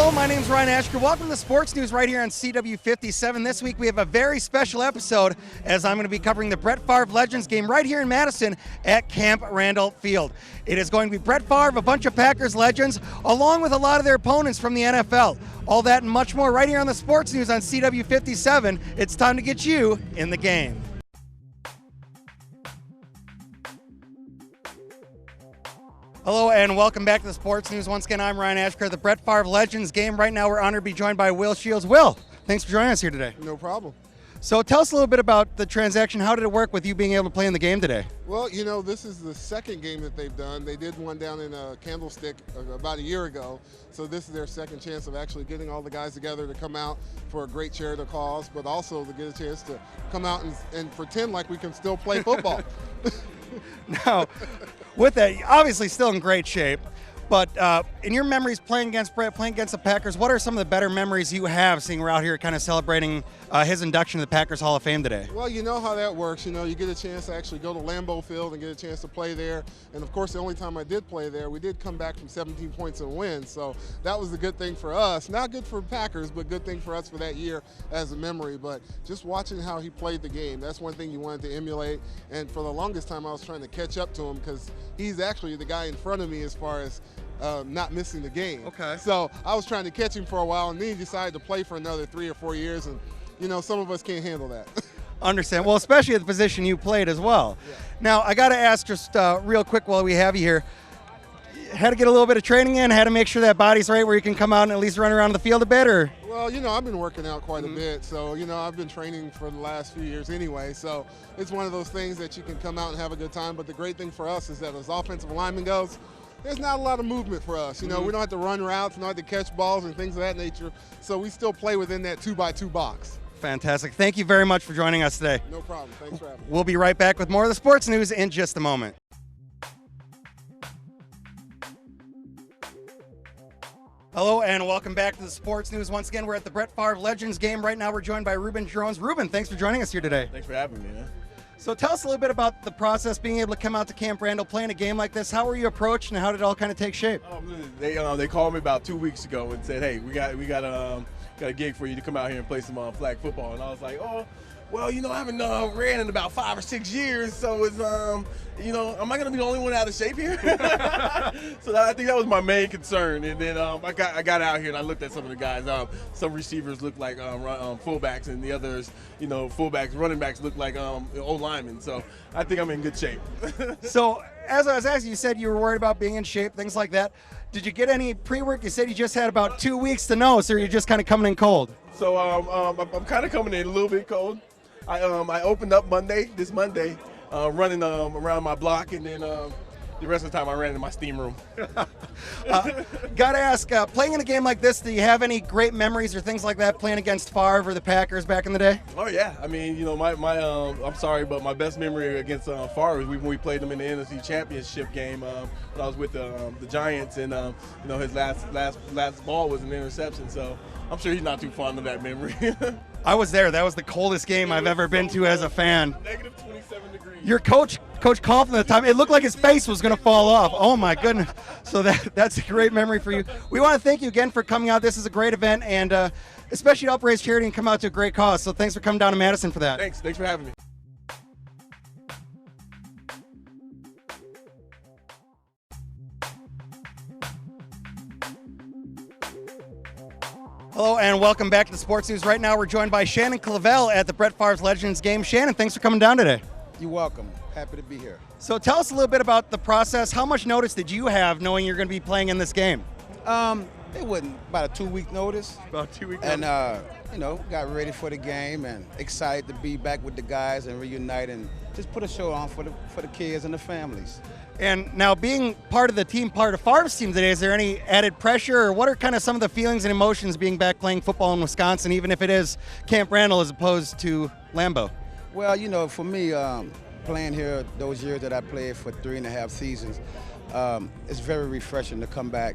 Hello, my name is Ryan Ashker. Welcome to Sports News right here on CW57. This week we have a very special episode as I'm going to be covering the Brett Favre Legends game right here in Madison at Camp Randall Field. It is going to be Brett Favre, a bunch of Packers legends, along with a lot of their opponents from the NFL. All that and much more right here on the Sports News on CW57. It's time to get you in the game. Hello and welcome back to the Sports News. Once again, I'm Ryan Ashker. The Brett Favre Legends game right now. We're honored to be joined by Will Shields. Will, thanks for joining us here today. No problem. So tell us a little bit about the transaction. How did it work with you being able to play in the game today? Well, you know, this is the second game that they've done. They did one down in Candlestick about a year ago. So this is their second chance of actually getting all the guys together to come out for a great charitable cause, but also to get a chance to come out and pretend like we can still play football. Now, with that, obviously still in great shape, but in your memories playing against Brett, playing against the Packers, what are some of the better memories you have seeing we're out here kind of celebrating his induction to the Packers Hall of Fame today? Well, you know how that works. You know, you get a chance to actually go to Lambeau Field and get a chance to play there. And of course, the only time I did play there, we did come back from 17 points and win. So that was a good thing for us. Not good for Packers, but good thing for us for that year as a memory. But just watching how he played the game, that's one thing you wanted to emulate. And for the longest time, I was trying to catch up to him because he's actually the guy in front of me as far as not missing the game. Okay. So I was trying to catch him for a while, and then he decided to play for another 3 or 4 years. And you know, some of us can't handle that. Understand. Well, especially at the position you played as well. Yeah. Now, I got to ask just real quick while we have you here, had to get a little bit of training in, had to make sure that body's right where you can come out and at least run around the field a bit, or? Well, you know, I've been working out quite a bit, so, you know, I've been training for the last few years anyway, so it's one of those things that you can come out and have a good time, but the great thing for us is that as offensive lineman goes, there's not a lot of movement for us. You know, we don't have to run routes, we don't have to catch balls and things of that nature, so we still play within that 2x2 box. Fantastic. Thank you very much for joining us today. No problem. Thanks for having me. We'll be right back with more of the sports news in just a moment. Hello and welcome back to the Sports News. Once again, we're at the Brett Favre Legends game. Right now we're joined by Ruben Jones. Ruben, thanks for joining us here today. Thanks for having me, man. So tell us a little bit about the process, being able to come out to Camp Randall, playing a game like this. How were you approached and how did it all kind of take shape? They called me about 2 weeks ago and said, hey, we got a gig for you to come out here and play some flag football. And I was like, oh, well, you know, I haven't ran in about 5 or 6 years, so it's, you know, am I going to be the only one out of shape here? So I think that was my main concern. And then I got out here and I looked at some of the guys. Some receivers look like fullbacks, and the others, you know, running backs look like old linemen. So I think I'm in good shape. So as I was asking, you said you were worried about being in shape, things like that. Did you get any pre-work? You said you just had about 2 weeks to know, so you're just kind of coming in cold. So I'm kind of coming in a little bit cold. I opened up this Monday, running around my block, and then the rest of the time I ran in my steam room. Gotta ask, playing in a game like this, do you have any great memories or things like that playing against Favre or the Packers back in the day? Oh yeah, I mean, you know, I'm sorry, but my best memory against Favre was when we played him in the NFC Championship game when I was with the Giants, and you know, his last ball was an interception, so I'm sure he's not too fond of that memory. I was there. That was the coldest game I've ever been to as a fan. Negative 27 degrees. Your Coach Coughlin at the time, it looked like his face was going to fall off. Oh my goodness. So that's a great memory for you. We want to thank you again for coming out. This is a great event, and especially to help raise charity and come out to a great cause. So thanks for coming down to Madison for that. Thanks for having me. Hello and welcome back to the Sports News. Right now we're joined by Shannon Clavel at the Brett Favre Legends game. Shannon, thanks for coming down today. You're welcome. Happy to be here. So tell us a little bit about the process. How much notice did you have knowing you're going to be playing in this game? It wasn't about a 2-week notice. About 2 weeks. And, you know, got ready for the game and excited to be back with the guys and reunite and just put a show on for the kids and the families. And now being part of the team, part of Favre's team today, is there any added pressure, or what are kind of some of the feelings and emotions being back playing football in Wisconsin, even if it is Camp Randall as opposed to Lambeau? Well, you know, for me, playing here those years that I played for 3.5 seasons, it's very refreshing to come back,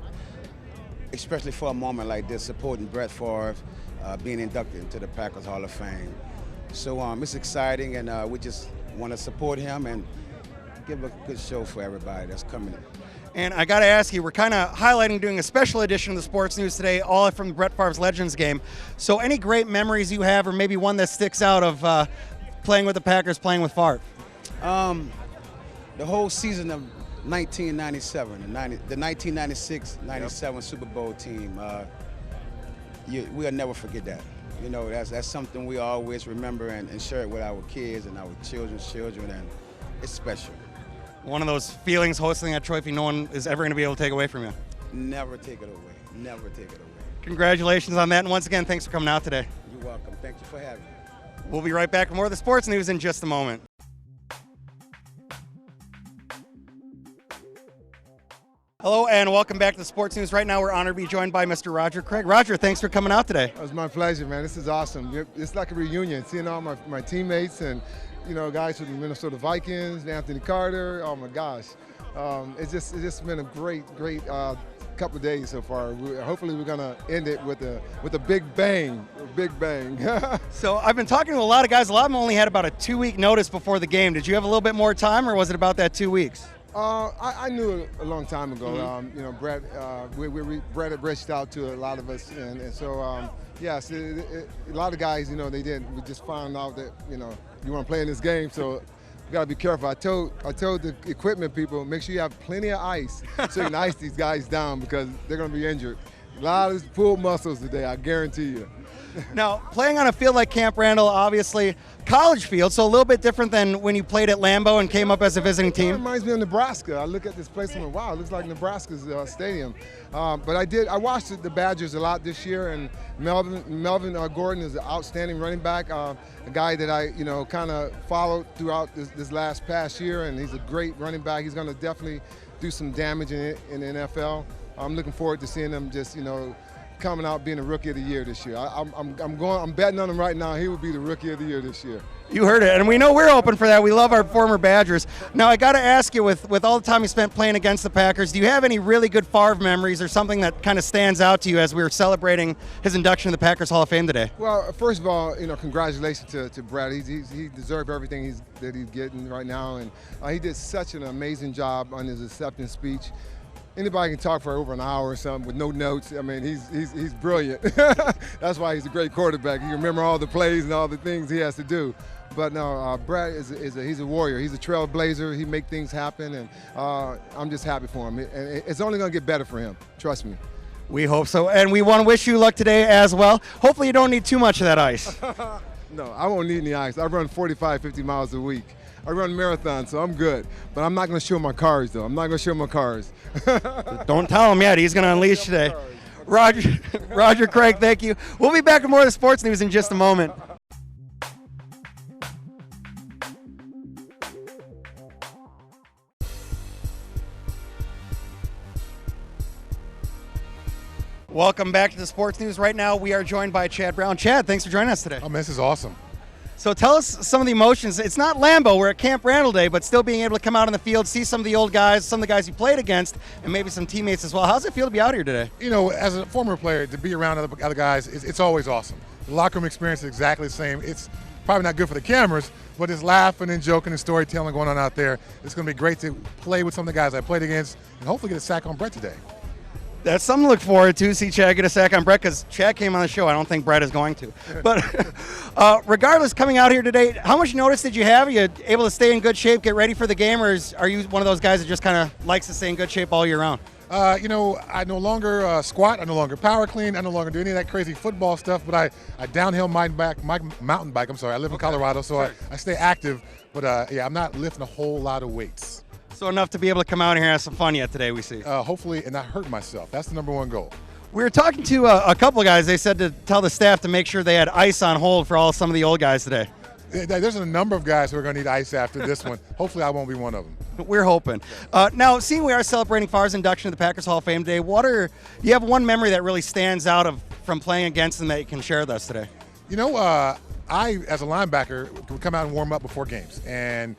especially for a moment like this, supporting Brett Favre, being inducted into the Packers Hall of Fame. So it's exciting, and we just want to support him and give a good show for everybody that's coming. And I got to ask you, we're kind of highlighting doing a special edition of the sports news today, all from the Brett Favre's Legends game. So any great memories you have, or maybe one that sticks out of playing with the Packers, playing with Favre? The whole season of 1997, the 1996-97 Super Bowl team, we'll never forget that. You know, that's something we always remember and share it with our kids and our children's children, and it's special. One of those feelings hosting that trophy no one is ever going to be able to take away from you. Never take it away. Never take it away. Congratulations on that, and once again, thanks for coming out today. You're welcome. Thank you for having me. We'll be right back with more of the sports news in just a moment. Hello and welcome back to the sports news. Right now we're honored to be joined by Mr. Roger Craig. Roger, thanks for coming out today. It was my pleasure, man. This is awesome. It's like a reunion, seeing all my teammates and, you know, guys from the Minnesota Vikings, Anthony Carter. Oh my gosh, it's just been a great couple of days so far. Hopefully we're gonna end it with a big bang, So I've been talking to a lot of guys. A lot of them only had about a 2-week notice before the game. Did you have a little bit more time, or was it about that 2 weeks? I knew a long time ago. You know, Brett had reached out to a lot of us, and so yes, a lot of guys, you know, we just found out that, you know, you want to play in this game, so you got to be careful. I told the equipment people, make sure you have plenty of ice so you can ice these guys down, because they're going to be injured. A lot of pulled muscles today, I guarantee you. Now, playing on a field like Camp Randall, obviously college field, so a little bit different than when you played at Lambeau and came up as a visiting It team. reminds me of Nebraska. I look at this place and I'm like, wow, it looks like Nebraska's stadium. But I watched the Badgers a lot this year, and Melvin Gordon is an outstanding running back, a guy that I, you know, kind of followed throughout this past year, and he's a great running back. He's going to definitely do some damage in the NFL. I'm looking forward to seeing him just, you know, coming out being a rookie of the year this year. I'm betting on him right now. He will be the rookie of the year this year. You heard it, and we know we're open for that. We love our former Badgers. Now, I got to ask you, with all the time you spent playing against the Packers, do you have any really good Favre memories, or something that kind of stands out to you as we were celebrating his induction to the Packers Hall of Fame today? Well, first of all, you know, congratulations to Brad. He deserved everything that he's getting right now, and he did such an amazing job on his acceptance speech. Anybody can talk for over an hour or something with no notes. I mean, he's brilliant. That's why he's a great quarterback. He can remember all the plays and all the things he has to do. But no, Brad he's a warrior. He's a trailblazer. He makes things happen, and I'm just happy for him. And it's only going to get better for him. Trust me. We hope so, and we want to wish you luck today as well. Hopefully you don't need too much of that ice. No, I won't need any ice. I run 45, 50 miles a week. I run marathons, so I'm good. But I'm not going to show my cars, though. I'm not going to show my cars. Don't tell him yet. He's going to unleash today. Roger Craig, thank you. We'll be back with more of the sports news in just a moment. Welcome back to the sports news. Right now, we are joined by Chad Brown. Chad, thanks for joining us today. Oh, man, this is awesome. So tell us some of the emotions. It's not Lambeau, we're at Camp Randall Day, but still being able to come out on the field, see some of the old guys, some of the guys you played against, and maybe some teammates as well. How's it feel to be out here today? You know, as a former player, to be around other guys, it's always awesome. The locker room experience is exactly the same. It's probably not good for the cameras, but it's laughing and joking and storytelling going on out there. It's going to be great to play with some of the guys I played against and hopefully get a sack on Brett today. That's something to look forward to, see Chad get a sack on Brett, because Chad came on the show. I don't think Brett is going to. But regardless, coming out here today, how much notice did you have? Are you able to stay in good shape, get ready for the game, or are you one of those guys that just kind of likes to stay in good shape all year round? You know, I no longer squat, I no longer power clean, I no longer do any of that crazy football stuff, but I downhill mountain bike, I live in Colorado, so I stay active, but yeah, I'm not lifting a whole lot of weights. So enough to be able to come out here and have some fun yet today, we see. Hopefully, and not hurt myself. That's the number one goal. We were talking to a couple of guys. They said to tell the staff to make sure they had ice on hold for some of the old guys today. There's a number of guys who are going to need ice after this one. Hopefully, I won't be one of them. We're hoping. Now, seeing we are celebrating Favre's induction to the Packers Hall of Fame today, do you have one memory that really stands out from playing against them that you can share with us today? You know, I, as a linebacker, would come out and warm up before games. And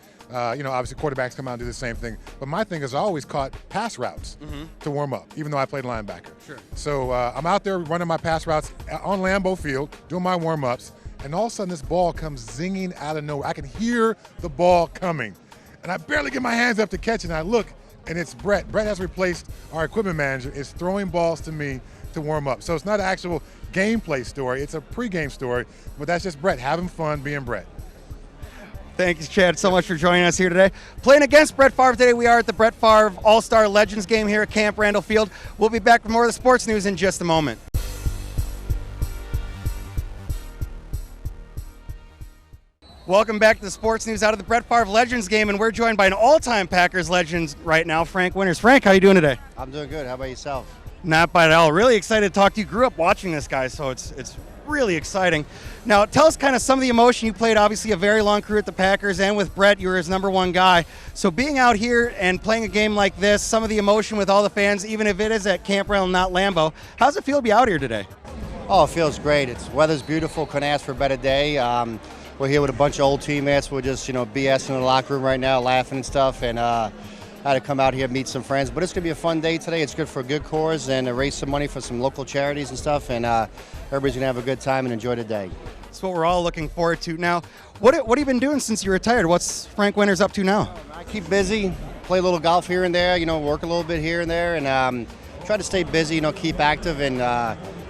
you know, obviously quarterbacks come out and do the same thing. But my thing is I always caught pass routes to warm up, even though I played linebacker. Sure. So I'm out there running my pass routes on Lambeau Field, doing my warm-ups, and all of a sudden this ball comes zinging out of nowhere. I can hear the ball coming. And I barely get my hands up to catch it, and I look, and it's Brett. Brett has replaced our equipment manager. Is throwing balls to me to warm up. So it's not an actual gameplay story. It's a pregame story, but that's just Brett having fun being Brett. Thank you, Chad, so much for joining us here today. Playing against Brett Favre today, we are at the Brett Favre All-Star Legends game here at Camp Randall Field. We'll be back with more of the sports news in just a moment. Welcome back to the sports news out of the Brett Favre Legends game, and we're joined by an all-time Packers legend right now, Frank Winters. Frank, how you doing today? I'm doing good. How about yourself? Not bad at all. Really excited to talk to you. Grew up watching this guy, so it's really exciting. Now, tell us kind of some of the emotion. You played obviously a very long career at the Packers, and with Brett, you were his #1 guy. So being out here and playing a game like this, some of the emotion with all the fans, even if it is at Camp Randall, not Lambeau, how's it feel to be out here today? Oh, it feels great. Weather's beautiful. Couldn't ask for a better day. We're here with a bunch of old teammates. We're just, BSing in the locker room right now, laughing and stuff, and I had to come out here and meet some friends. But it's going to be a fun day today. It's good for a good cause and raise some money for some local charities and stuff, and everybody's going to have a good time and enjoy the day. That's what we're all looking forward to. Now, what have you been doing since you retired? What's Frank Winters up to now? I keep busy, play a little golf here and there, work a little bit here and there, and try to stay busy, keep active, and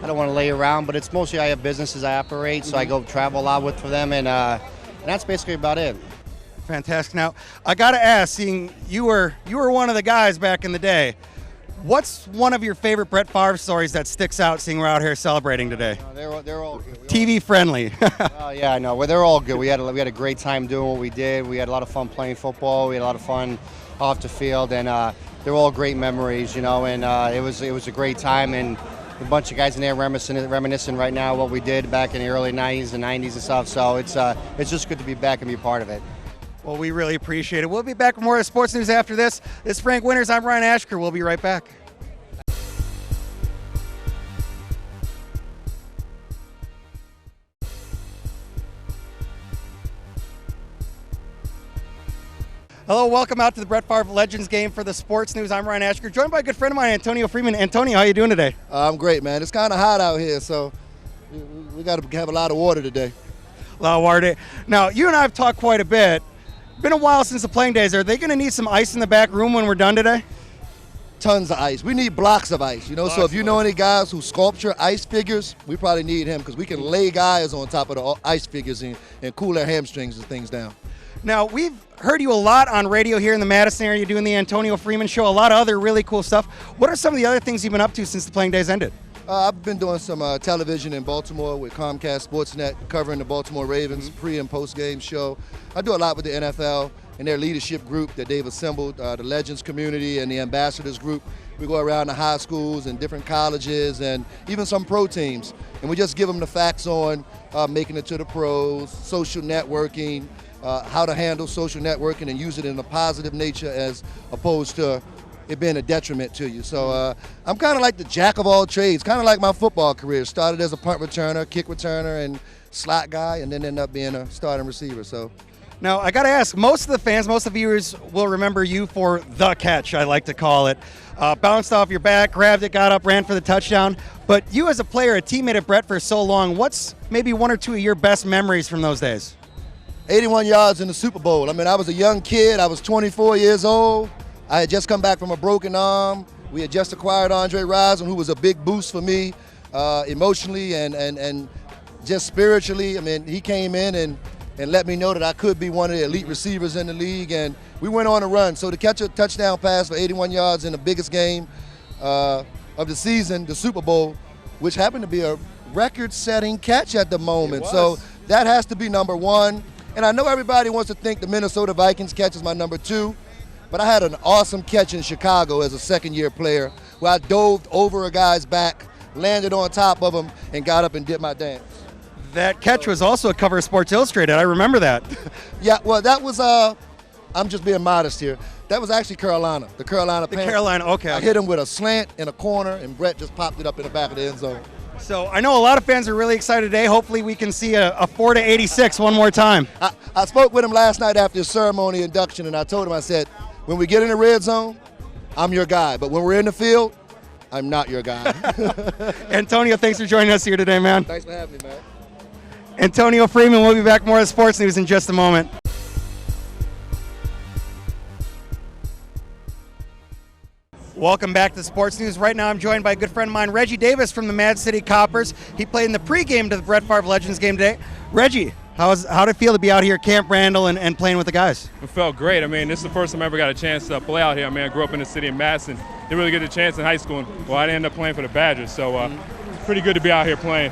I don't want to lay around, but it's mostly I have businesses I operate, so I go travel a lot for them, and that's basically about it. Fantastic. Now, I got to ask, seeing you were one of the guys back in the day, what's one of your favorite Brett Favre stories that sticks out, seeing we're out here celebrating today? They're all good. TV friendly. Oh yeah, I know. Well, they're all good. We had a great time doing what we did. We had a lot of fun playing football. We had a lot of fun off the field, and they're all great memories, and it was a great time, and a bunch of guys in there reminiscing right now what we did back in the early 90s and 90s and stuff. So it's just good to be back and be part of it. Well, we really appreciate it. We'll be back with more of the sports news after this. This is Frank Winters. I'm Ryan Ashker. We'll be right back. Hello, welcome out to the Brett Favre Legends game for the sports news. I'm Ryan Ashker, joined by a good friend of mine, Antonio Freeman. Antonio, how you doing today? I'm great, man. It's kind of hot out here, so we got to have a lot of water today. A lot of water. Now, you and I have talked quite a bit. Been a while since the playing days. Are they going to need some ice in the back room when we're done today? Tons of ice. We need blocks of ice, so if you know any guys who sculpture ice figures, we probably need him because we can lay guys on top of the ice figures and cool their hamstrings and things down. Now, we've heard you a lot on radio here in the Madison area doing the Antonio Freeman Show, a lot of other really cool stuff. What are some of the other things you've been up to since the playing days ended? I've been doing some television in Baltimore with Comcast Sportsnet, covering the Baltimore Ravens pre- and post-game show. I do a lot with the NFL and their leadership group that they've assembled, the Legends community and the Ambassadors group. We go around to high schools and different colleges and even some pro teams, and we just give them the facts on making it to the pros, social networking, how to handle social networking and use it in a positive nature as opposed to it being a detriment to you. So I'm kind of like the jack of all trades, kind of like my football career. Started as a punt returner, kick returner, and slot guy, and then ended up being a starting receiver. So. Now, I got to ask, most of the fans, most of the viewers will remember you for the catch, I like to call it. Bounced off your back, grabbed it, got up, ran for the touchdown. But you as a player, a teammate of Brett for so long, what's maybe one or two of your best memories from those days? 81 yards in the Super Bowl. I mean, I was a young kid. I was 24 years old. I had just come back from a broken arm. We had just acquired Andre Rison, who was a big boost for me emotionally and just spiritually. I mean, he came in and let me know that I could be one of the elite receivers in the league, and we went on a run. So to catch a touchdown pass for 81 yards in the biggest game of the season, the Super Bowl, which happened to be a record-setting catch at the moment. So that has to be number one. And I know everybody wants to think the Minnesota Vikings catch is my number two, but I had an awesome catch in Chicago as a second-year player where I dove over a guy's back, landed on top of him, and got up and did my dance. That catch was also a cover of Sports Illustrated. I remember that. Yeah, well, that was, I'm just being modest here. That was actually Carolina, the Carolina Panthers. Carolina, okay. I hit him with a slant in a corner, and Brett just popped it up in the back of the end zone. So I know a lot of fans are really excited today. Hopefully we can see a 4-86 one more time. I spoke with him last night after his ceremony induction, and I told him, I said, when we get in the red zone, I'm your guy. But when we're in the field, I'm not your guy. Antonio, thanks for joining us here today, man. Thanks for having me, man. Antonio Freeman, we'll be back with more of the sports news in just a moment. Welcome back to Sports News. Right now I'm joined by a good friend of mine, Reggie Davis from the Mad City Coppers. He played in the pregame to the Brett Favre Legends game today. Reggie, how did it feel to be out here at Camp Randall and playing with the guys? It felt great. I mean, this is the first time I ever got a chance to play out here. I mean, I grew up in the city of Madison. Didn't really get a chance in high school. Well, I ended up playing for the Badgers, so it's pretty good to be out here playing.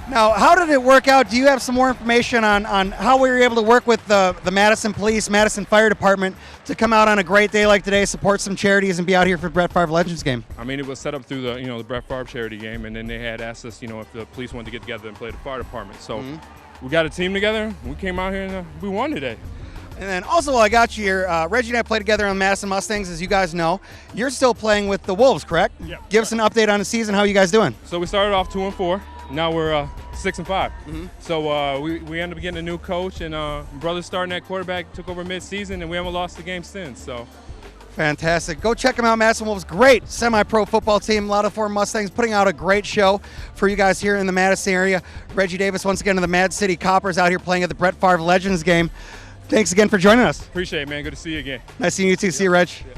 Now, how did it work out? Do you have some more information on how we were able to work with the Madison Police, Madison Fire Department to come out on a great day like today, support some charities, and be out here for Brett Favre Legends game? I mean, it was set up through the Brett Favre charity game, and then they had asked us, if the police wanted to get together and play the fire department. So we got a team together. We came out here and we won today. And then also, while I got you here, Reggie and I played together on Madison Mustangs, as you guys know. You're still playing with the Wolves, correct? Yeah. Give us an update on the season. How are you guys doing? So we started off 2-4. Now we're 6-5. So we ended up getting a new coach, and brother starting at quarterback took over mid-season, and we haven't lost a game since. So fantastic. Go check them out, Madison Wolves. Great semi-pro football team. A lot of former Mustangs putting out a great show for you guys here in the Madison area. Reggie Davis once again of the Mad City Coppers out here playing at the Brett Favre Legends game. Thanks again for joining us. Appreciate it, man. Good to see you again. Nice seeing you too. See you, Reg. Yeah.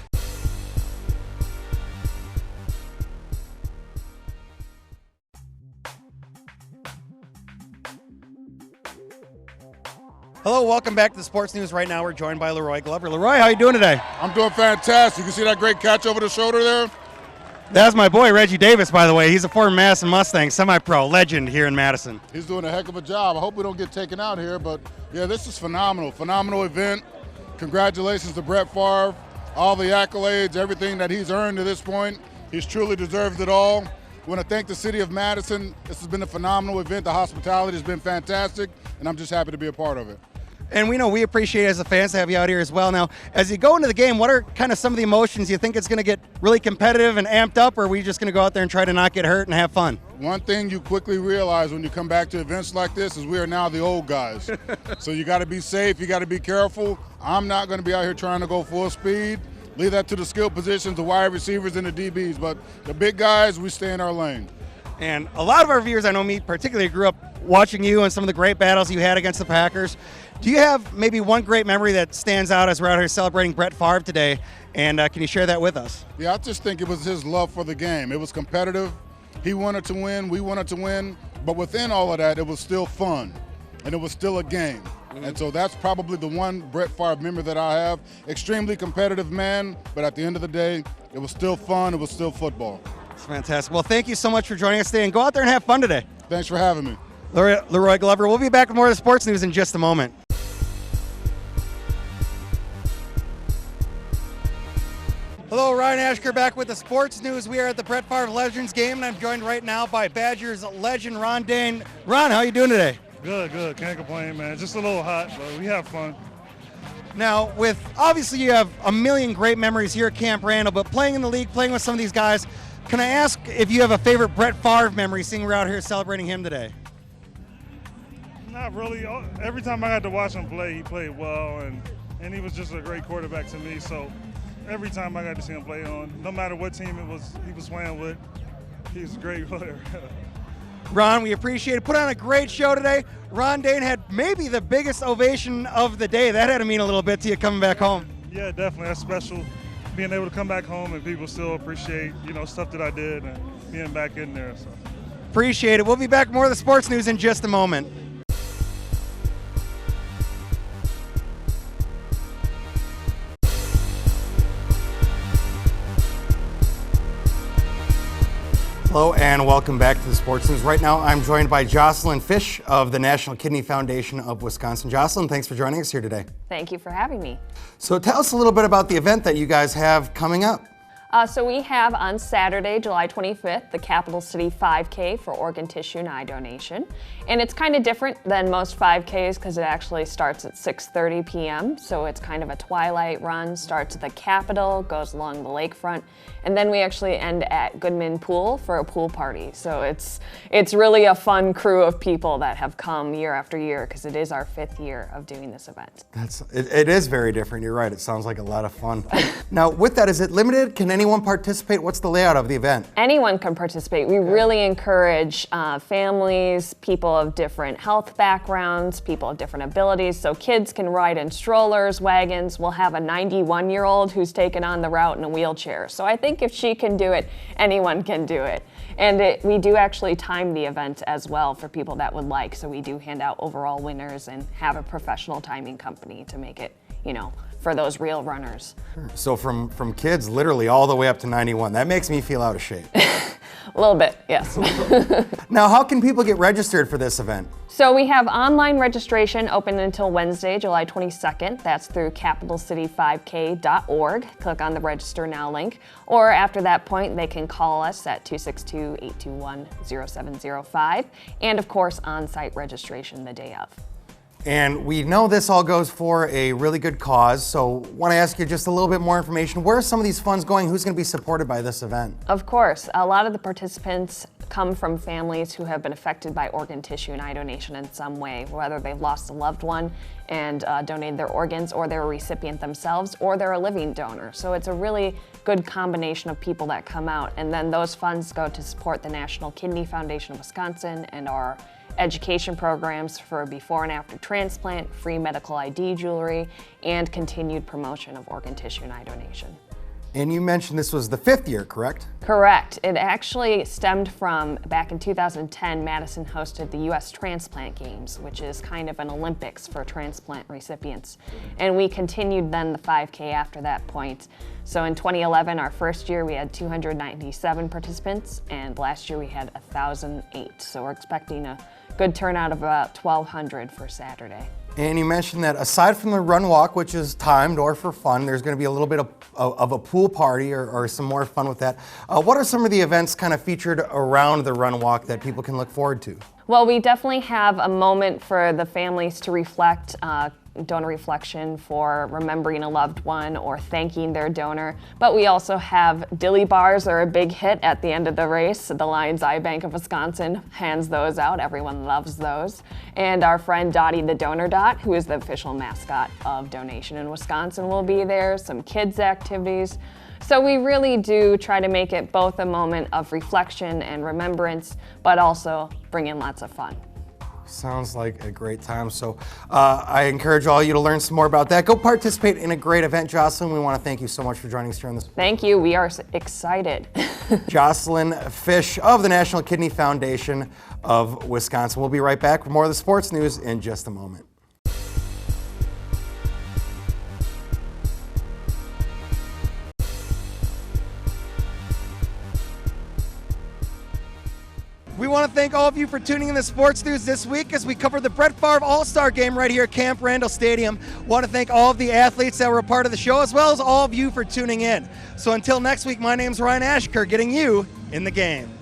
Hello, welcome back to the Sports News. Right now we're joined by Leroy Glover. Leroy, how you doing today? I'm doing fantastic. You see that great catch over the shoulder there? That's my boy, Reggie Davis, by the way. He's a former Madison Mustang semi-pro legend here in Madison. He's doing a heck of a job. I hope we don't get taken out here, but yeah, this is phenomenal. Phenomenal event. Congratulations to Brett Favre. All the accolades, everything that he's earned to this point. He's truly deserved it all. I want to thank the city of Madison. This has been a phenomenal event. The hospitality has been fantastic, and I'm just happy to be a part of it. And we appreciate as the fans to have you out here as well. Now, as you go into the game, what are kind of some of the emotions? You think it's going to get really competitive and amped up, or are we just going to go out there and try to not get hurt and have fun? One thing you quickly realize when you come back to events like this is we are now the old guys. So you got to be safe, you got to be careful. I'm not going to be out here trying to go full speed. Leave that to the skill positions, the wide receivers and the DBs. But the big guys, we stay in our lane. And a lot of our viewers, I know me particularly, grew up watching you and some of the great battles you had against the Packers. Do you have maybe one great memory that stands out as we're out here celebrating Brett Favre today? And can you share that with us? Yeah, I just think it was his love for the game. It was competitive. He wanted to win. We wanted to win. But within all of that, it was still fun. And it was still a game. And so that's probably the one Brett Favre memory that I have. Extremely competitive man, but at the end of the day, it was still fun. It was still football. It's fantastic. Well, thank you so much for joining us today, and go out there and have fun today. Thanks for having me. Leroy Glover. We'll be back with more of the sports news in just a moment. Hello, Ryan Ashker back with the sports news. We are at the Brett Favre Legends game, and I'm joined right now by Badgers legend Ron Dayne. Ron, how are you doing today? Good. Can't complain, man. Just a little hot, but we have fun. Now, obviously you have a million great memories here at Camp Randall, but playing in the league, playing with some of these guys, can I ask if you have a favorite Brett Favre memory seeing we're out here celebrating him today? Not really. Every time I got to watch him play, he played well, and he was just a great quarterback to me. So every time I got to see him play on, no matter what team he was playing with, he's a great player. Ron, we appreciate it. Put on a great show today. Ron Dayne had maybe the biggest ovation of the day. That had to mean a little bit to you coming back home. Yeah, definitely. That's special. Being able to come back home and people still appreciate, stuff that I did and being back in there. So. Appreciate it. We'll be back with more of the sports news in just a moment. Hello and welcome back to the Sports News. Right now I'm joined by Jocelyn Fish of the National Kidney Foundation of Wisconsin. Jocelyn, thanks for joining us here today. Thank you for having me. So tell us a little bit about the event that you guys have coming up. So we have on Saturday, July 25th, the Capital City 5K for organ tissue and eye donation. And it's kind of different than most 5Ks because it actually starts at 6:30 p.m. So it's kind of a twilight run, starts at the Capitol, goes along the lakefront, and then we actually end at Goodman Pool for a pool party. So it's really a fun crew of people that have come year after year because it is our 5th year of doing this event. It is very different. You're right. It sounds like a lot of fun. Now, with that, is it limited? Can anyone participate? What's the layout of the event? Anyone can participate. We really encourage families, people of different health backgrounds, people of different abilities. So kids can ride in strollers, wagons. We'll have a 91-year-old who's taken on the route in a wheelchair. So I think if she can do it, anyone can do it. And we do actually time the event as well for people that would like. So we do hand out overall winners and have a professional timing company to make it, for those real runners. So from kids literally all the way up to 91. That makes me feel out of shape. A little bit, yes. Now, how can people get registered for this event? So we have online registration open until Wednesday, July 22nd. That's through capitalcity5k.org. Click on the Register Now link. Or after that point, they can call us at 262-821-0705. And of course, on-site registration the day of. And we know this all goes for a really good cause, so want to ask you just a little bit more information. Where are some of these funds going? Who's going to be supported by this event? Of course. A lot of the participants come from families who have been affected by organ tissue and eye donation in some way, whether they've lost a loved one and donated their organs, or they're a recipient themselves, or they're a living donor. So it's a really good combination of people that come out. And then those funds go to support the National Kidney Foundation of Wisconsin and our education programs for before and after transplant, free medical ID jewelry, and continued promotion of organ tissue and eye donation. And you mentioned this was the 5th year, correct? Correct. It actually stemmed from back in 2010, Madison hosted the U.S. Transplant Games, which is kind of an Olympics for transplant recipients. And we continued then the 5K after that point. So in 2011, our first year, we had 297 participants, and last year we had 1,008. So we're expecting a good turnout of about 1,200 for Saturday. And you mentioned that aside from the run walk, which is timed or for fun, there's going to be a little bit of a pool party or some more fun with that. What are some of the events kind of featured around the run walk that people can look forward to? Well, we definitely have a moment for the families to reflect, donor reflection for remembering a loved one or thanking their donor. But we also have dilly bars are a big hit at the end of the race. The Lions Eye Bank of Wisconsin hands those out. Everyone loves those. And our friend Dottie the Donor Dot, who is the official mascot of Donation in Wisconsin, will be there. Some kids activities. So we really do try to make it both a moment of reflection and remembrance, but also bring in lots of fun. Sounds like a great time. So I encourage all you to learn some more about that. Go participate in a great event. Jocelyn, we want to thank you so much for joining us during this. Thank you. We are excited. Jocelyn Fish of the National Kidney Foundation of Wisconsin. We'll be right back with more of the sports news in just a moment. We want to thank all of you for tuning in to Sports News this week as we cover the Brett Favre All-Star Game right here at Camp Randall Stadium. Want to thank all of the athletes that were a part of the show, as well as all of you for tuning in. So until next week, my name's Ryan Ashker, getting you in the game.